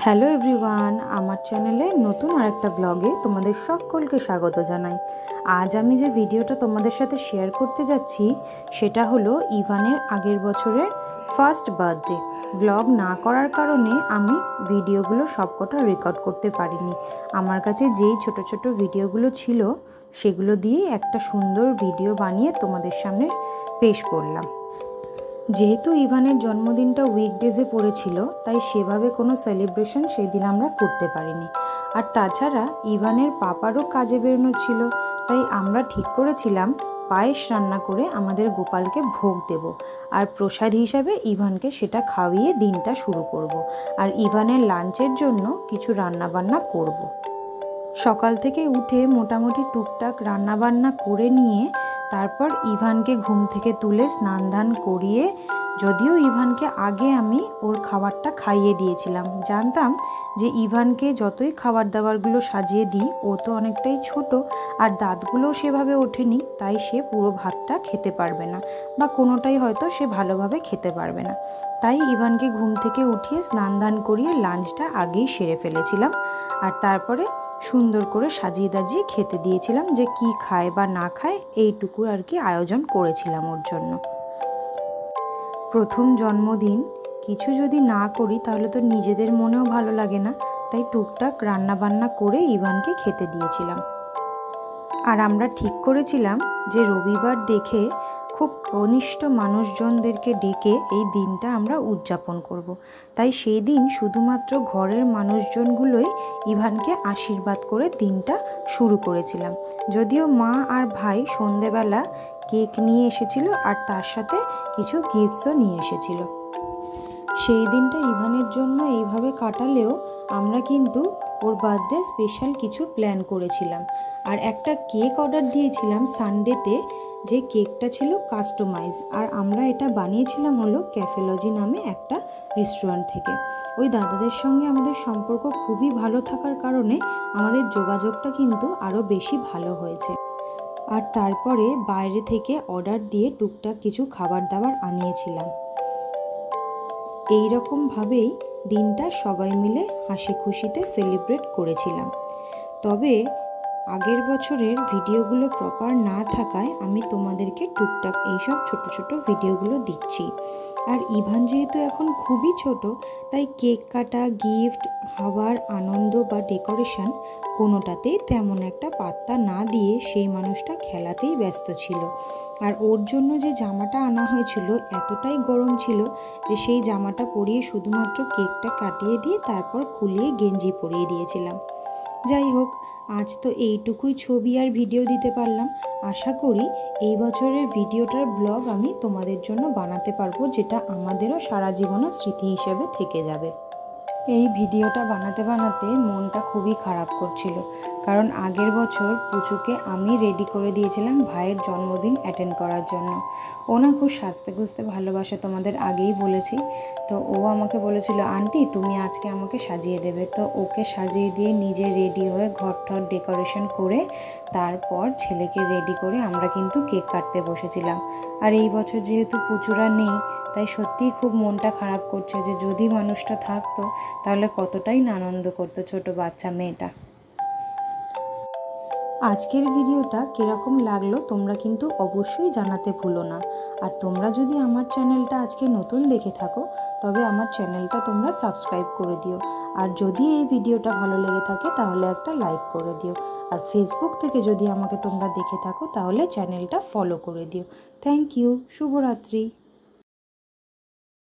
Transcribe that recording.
Hello everyone, আমার চ্যানেলে নতুন আরেকটা ব্লগে তোমাদের সকলকে স্বাগত জানাই। আজ আমি যে ভিডিওটা তোমাদের সাথে শেয়ার করতে যাচ্ছি সেটা হলো ইভানের আগের বছরের ফার্স্ট বার্থডে। ব্লগ না করার কারণে আমি ভিডিওগুলো সবকটা রেকর্ড করতে পারিনি। আমার কাছে যেই ছোট ছোট ভিডিওগুলো ছিল সেগুলো দিয়ে একটা সুন্দর ভিডিও বানিয়ে তোমাদের সামনে পেশ করলাম। যেহেতু ইভানের জন্মদিনটা উইকডেজে পড়েছিল, তাই সেভাবে কোনো সেলিব্রেশন সেই দিন আমরা করতে পারিনি। আর তাছাড়া ইভানের পাপারও কাজে বেরোনো ছিল, তাই আমরা ঠিক করেছিলাম পায়েস রান্না করে আমাদের গোপালকে ভোগ দেব, আর প্রসাদ হিসাবে ইভানকে সেটা খাওয়িয়ে দিনটা শুরু করব। আর ইভানের লাঞ্চের জন্য কিছু রান্নাবান্না করব। সকাল থেকে উঠে মোটামুটি টুকটাক রান্নাবান্না করে নিয়ে তারপর ইভানকে ঘুম থেকে তুলে স্নান ধান করিয়ে, যদিও ইভানকে আগে আমি ওর খাবারটা খাইয়ে দিয়েছিলাম, জানতাম যে ইভানকে যতই খাবার দাবারগুলো সাজিয়ে দিই ও তো অনেকটাই ছোট আর দাঁতগুলোও সেভাবে ওঠেনি, তাই সে পুরো ভাতটা খেতে পারবে না বা কোনোটাই হয়তো সে ভালোভাবে খেতে পারবে না। তাই ইভানকে ঘুম থেকে উঠিয়ে স্নান ধান করিয়ে লাঞ্চটা আগেই সেরে ফেলেছিলাম। আর তারপরে সুন্দর করে সাজিয়ে দাজিয়ে খেতে দিয়েছিলাম, যে কি খায় বা না খায় এইটুকু আর কি আয়োজন করেছিলাম ওর জন্য। প্রথম জন্মদিন কিছু যদি না করি তাহলে তো নিজেদের মনেও ভালো লাগে না, তাই টুকটাক রান্না বান্না করে ইভানকে খেতে দিয়েছিলাম। আর আমরা ঠিক করেছিলাম যে রবিবার দেখে খুব ঘনিষ্ঠ মানুষজনদেরকে ডেকে এই দিনটা আমরা উদযাপন করব। তাই সেই দিন শুধুমাত্র ঘরের মানুষজনগুলোই ইভানকে আশীর্বাদ করে দিনটা শুরু করেছিলাম। যদিও মা আর ভাই সন্ধেবেলা কেক নিয়ে এসেছিল আর তার সাথে কিছু গিফটসও নিয়ে এসেছিল। সেই দিনটা ইভানের জন্য এইভাবে কাটালেও আমরা কিন্তু ওর বার্থডে স্পেশাল কিছু প্ল্যান করেছিলাম। আর একটা কেক অর্ডার দিয়েছিলাম সানডেতে, যে কেকটা ছিল কাস্টমাইজ, আর আমরা এটা বানিয়েছিলাম হলো ক্যাফেলজি নামে একটা রেস্টুরেন্ট থেকে। ওই দাদাদের সঙ্গে আমাদের সম্পর্ক খুবই ভালো থাকার কারণে আমাদের যোগাযোগটা কিন্তু আরও বেশি ভালো হয়েছে। আর তারপরে বাইরে থেকে অর্ডার দিয়ে টুকটাক কিছু খাবার দাবার আনিয়েছিলাম। এই রকমভাবেই দিনটা সবাই মিলে হাসি খুশিতে সেলিব্রেট করেছিলাম। তবে আগের বছরের ভিডিওগুলো প্রপার না থাকায় আমি তোমাদেরকে টুকটাক এইসব ছোট ছোট ভিডিওগুলো দিচ্ছি। আর ইভান যেহেতু এখন খুবই ছোট, তাই কেক কাটা, গিফট, খাবার, আনন্দ বা ডেকোরেশন কোনোটাতেই তেমন একটা পাত্তা না দিয়ে সেই মানুষটা খেলাতেই ব্যস্ত ছিল। আর ওর জন্য যে জামাটা আনা হয়েছিল এতটাই গরম ছিল যে সেই জামাটা পরিয়ে শুধুমাত্র কেকটা কাটিয়ে দিয়ে তারপর খুলিয়ে গেঞ্জি পরিয়ে দিয়েছিলাম। যাই হোক, আজ তো এইটুকুই ছবি আর ভিডিও দিতে পারলাম। আশা করি এই বছরের ভিডিওটার ব্লগ আমি তোমাদের জন্য বানাতে পারবো, যেটা আমাদেরও সারা জীবনের স্মৃতি হিসেবে থেকে যাবে। এই ভিডিওটা বানাতে বানাতে মনটা খুবই খারাপ করছিল, কারণ আগের বছর পুচুকে আমি রেডি করে দিয়েছিলাম ভাইয়ের জন্মদিন অ্যাটেন্ড করার জন্য। ও না খুব সাজতে গুজতে ভালোবাসে, তোমাদের আগেই বলেছি। তো ও আমাকে বলেছিল, আন্টি তুমি আজকে আমাকে সাজিয়ে দেবে। তো ওকে সাজিয়ে দিয়ে নিজে রেডি হয়ে ঘর ঠর ডেকোরেশন করে তারপর ছেলেকে রেডি করে আমরা কিন্তু কেক কাটতে বসেছিলাম। আর এই বছর যেহেতু পুচুরা নেই, তাই সত্যিই খুব মনটা খারাপ করছে যে যদি মানুষটা থাকতো তাহলে কতটাই না আনন্দ করতো ছোট বাচ্চা মেয়েটা। আজকের ভিডিওটা কীরকম লাগলো তোমরা কিন্তু অবশ্যই জানাতে ভুলো না। আর তোমরা যদি আমার চ্যানেলটা আজকে নতুন দেখে থাকো তবে আমার চ্যানেলটা তোমরা সাবস্ক্রাইব করে দিও। আর যদি এই ভিডিওটা ভালো লেগে থাকে তাহলে একটা লাইক করে দিও। আর ফেসবুক থেকে যদি আমাকে তোমরা দেখে থাকো তাহলে চ্যানেলটা ফলো করে দিও। Thank you. শুভরাত্রি।